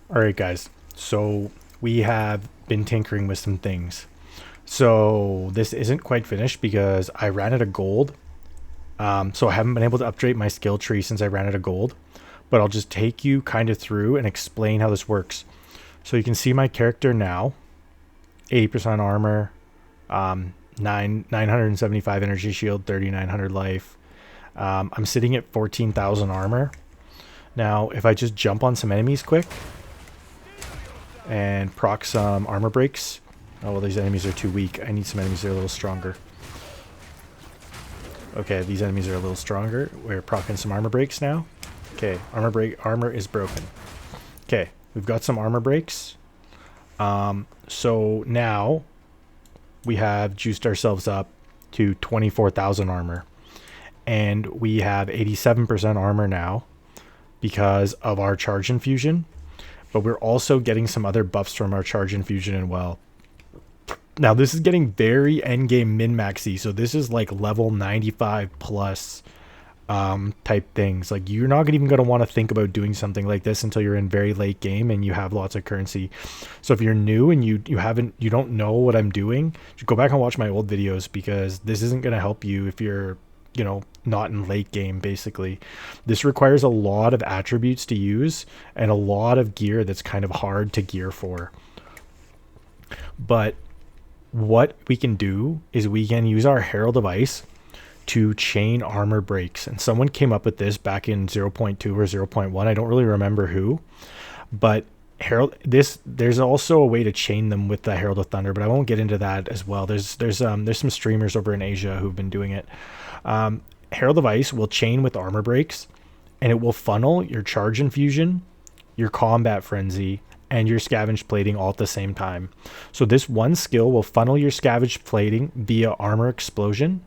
All right, guys. So we have been tinkering with some things. So this isn't quite finished because I ran out of gold. So I haven't been able to update my skill tree since I ran out of gold. But I'll just take you kind of through and explain how this works. So you can see my character now, 80% armor, 975 energy shield, 3900 life. I'm sitting at 14,000 armor. Now, if I just jump on some enemies quick and proc some armor breaks. Oh, well, these enemies are too weak. I need some enemies that are a little stronger. Okay, these enemies are a little stronger. We're proccing some armor breaks now. Okay, armor is broken. Okay, we've got some armor breaks. So now we have juiced ourselves up to 24,000 armor. And we have 87% armor now because of our charge infusion. But we're also getting some other buffs from our charge infusion as well. Now this is getting very endgame min-maxy, so this is like level 95 plus type things. Like you're not even going to want to think about doing something like this until you're in very late game and you have lots of currency. So if you're new and you don't know what I'm doing, just go back and watch my old videos, because this isn't going to help you if you're not in late game. Basically, this requires a lot of attributes to use and a lot of gear that's kind of hard to gear for. But what we can do is we can use our Herald of Ice to chain armor breaks. And someone came up with this back in 0.2 or 0.1. I don't really remember who, but there's also a way to chain them with the Herald of Thunder, but I won't get into that as well. There's some streamers over in Asia who've been doing it. Herald of Ice will chain with armor breaks, and it will funnel your charge infusion, your combat frenzy, and your scavenge plating all at the same time. So this one skill will funnel your scavenge plating via armor explosion,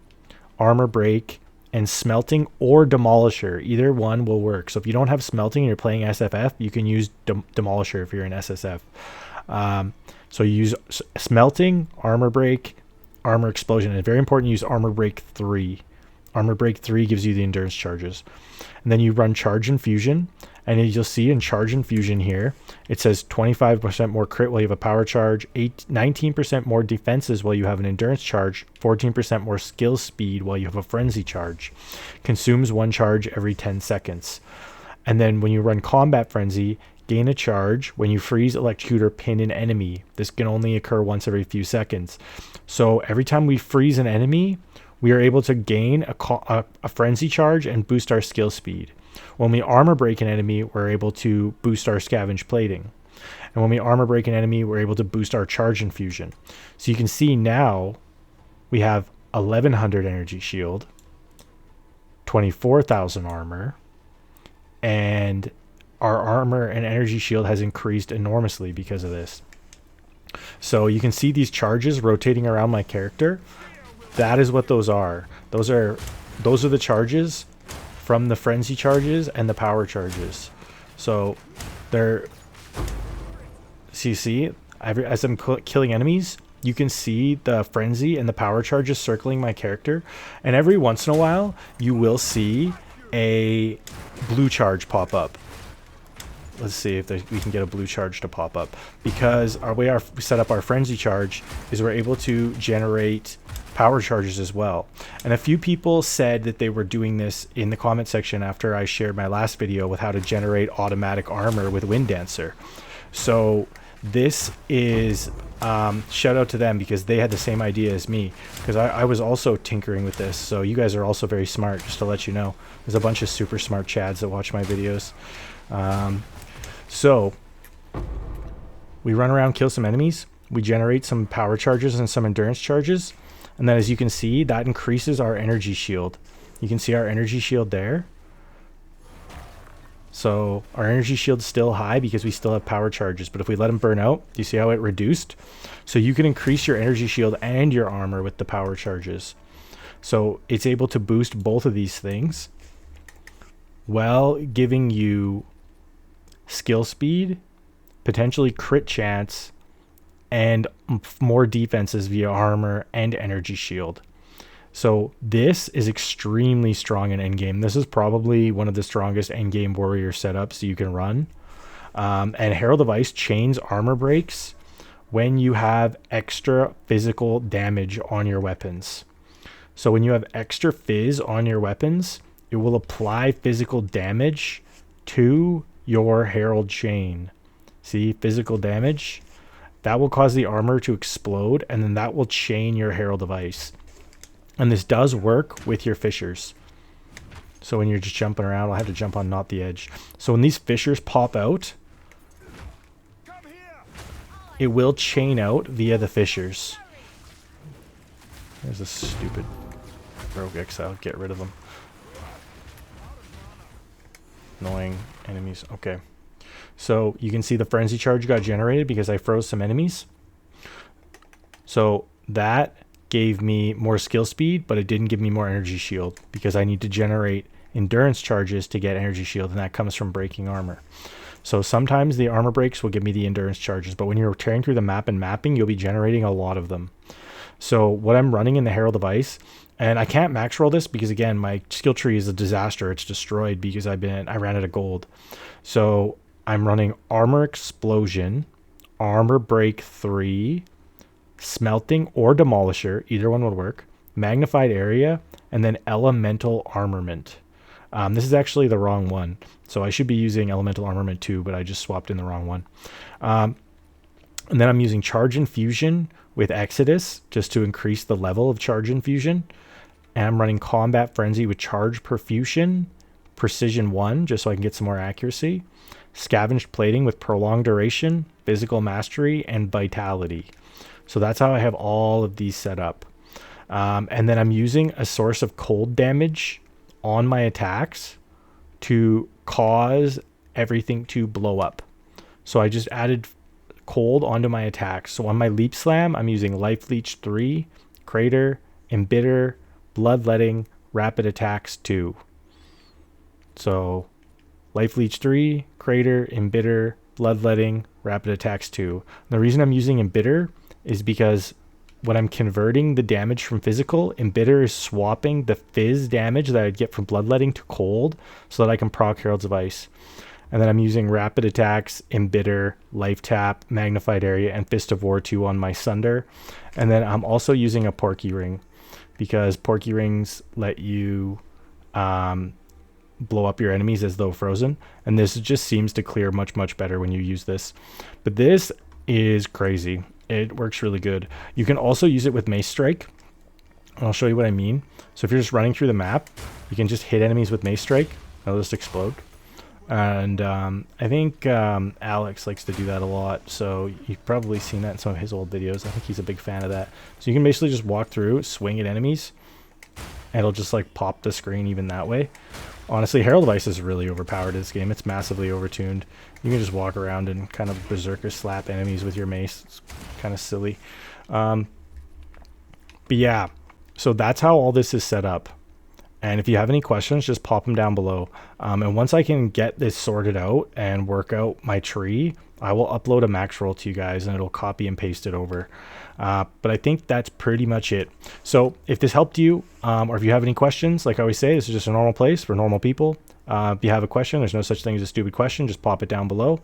armor break, and smelting or demolisher. Either one will work. So if you don't have smelting and you're playing SFF, you can use demolisher if you're in SSF. So you use smelting, armor break, armor explosion. And it's very important to use armor break 3. Armor break 3 gives you the endurance charges. And then you run charge infusion, and as you'll see in charge infusion here, it says 25% more crit while you have a power charge, 19% more defenses while you have an endurance charge, 14% more skill speed while you have a frenzy charge. Consumes 1 charge every 10 seconds. And then when you run combat frenzy, gain a charge when you freeze, electrocute, or pin an enemy. This can only occur once every few seconds. So every time we freeze an enemy, we are able to gain a frenzy charge and boost our skill speed. When we armor break an enemy, we're able to boost our scavenge plating. And when we armor break an enemy, we're able to boost our charge infusion. So you can see now we have 1100 energy shield, 24,000 armor, and our armor and energy shield has increased enormously because of this. So you can see these charges rotating around my character. That is what those are. Those are the charges from the frenzy charges and the power charges. So they're, so you see, as I'm killing enemies, you can see the frenzy and the power charges circling my character, and every once in a while you will see a blue charge pop up. Let's see if we can get a blue charge to pop up, because our way we set up our frenzy charge is we're able to generate power charges as well. And a few people said that they were doing this in the comment section after I shared my last video with how to generate automatic armor with Wind Dancer. So this is shout out to them, because they had the same idea as me, because I was also tinkering with this. So you guys are also very smart, just to let you know. There's a bunch of super smart chads that watch my videos. So we run around, kill some enemies, we generate some power charges and some endurance charges, and then as you can see, that increases our energy shield. You can see our energy shield there. So our energy shield's still high because we still have power charges, but if we let them burn out, do you see how it reduced? So you can increase your energy shield and your armor with the power charges. So it's able to boost both of these things while giving you skill speed, potentially crit chance, and more defenses via armor and energy shield. So this is extremely strong in endgame. This is probably one of the strongest endgame warrior setups you can run. And Herald of Ice chains armor breaks when you have extra physical damage on your weapons. So when you have extra fizz on your weapons, it will apply physical damage to your Herald chain. See, physical damage? That will cause the armor to explode, and then that will chain your Herald of Ice. And this does work with your fissures. So when you're just jumping around, I'll have to jump on not the edge. So when these fissures pop out, it will chain out via the fissures. There's this stupid rogue Exile. Get rid of them. Annoying enemies. Okay. So you can see the frenzy charge got generated because I froze some enemies. So that gave me more skill speed, but it didn't give me more energy shield because I need to generate endurance charges to get energy shield, and that comes from breaking armor. So sometimes the armor breaks will give me the endurance charges, but when you're tearing through the map and mapping, you'll be generating a lot of them. So what I'm running in the Herald of Ice, and I can't max roll this because again, my skill tree is a disaster. It's destroyed because I ran out of gold. So I'm running Armor Explosion, Armor Break 3, Smelting or Demolisher, either one would work, Magnified Area, and then Elemental Armament. This is actually the wrong one. So I should be using Elemental Armament 2, but I just swapped in the wrong one. And then I'm using Charge Infusion with Exodus just to increase the level of Charge Infusion. And I'm running Combat Frenzy with Charge Perfusion, Precision 1, just so I can get some more accuracy. Scavenged Plating with Prolonged Duration, Physical Mastery, and Vitality. So that's how I have all of these set up. And then I'm using a source of cold damage on my attacks to cause everything to blow up. So I just added cold onto my attacks. So on my Leap Slam, I'm using Life Leech 3, Crater, Embitter, Bloodletting, Rapid Attacks 2. So Life Leech 3, Crater, Embitter, Bloodletting, Rapid Attacks 2. The reason I'm using Embitter is because when I'm converting the damage from physical, Embitter is swapping the fizz damage that I'd get from Bloodletting to cold so that I can proc Heralds of Ice. And then I'm using Rapid Attacks, Embitter, Life Tap, Magnified Area, and Fist of War 2 on my Sunder. And then I'm also using a Porky Ring because Porky Rings let you blow up your enemies as though frozen. And this just seems to clear much, much better when you use this. But this is crazy. It works really good. You can also use it with Mace Strike. And I'll show you what I mean. So if you're just running through the map, you can just hit enemies with Mace Strike. They'll just explode. And I think Alex likes to do that a lot. So you've probably seen that in some of his old videos. I think he's a big fan of that. So you can basically just walk through, swing at enemies, and it'll just like pop the screen even that way. Honestly, Herald of Ice is really overpowered in this game. It's massively overtuned. You can just walk around and kind of berserker slap enemies with your mace. It's kind of silly. But yeah, so that's how all this is set up. And if you have any questions, just pop them down below. And once I can get this sorted out and work out my tree, I will upload a Maxroll to you guys and it'll copy and paste it over. But I think that's pretty much it. So if this helped you, or if you have any questions, like I always say, this is just a normal place for normal people. If you have a question, there's no such thing as a stupid question. Just pop it down below.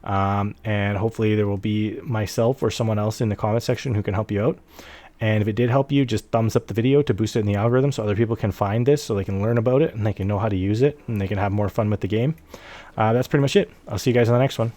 And hopefully there will be myself or someone else in the comment section who can help you out. And if it did help you, just thumbs up the video to boost it in the algorithm so other people can find this, so they can learn about it and they can know how to use it and they can have more fun with the game. That's pretty much it. I'll see you guys in the next one.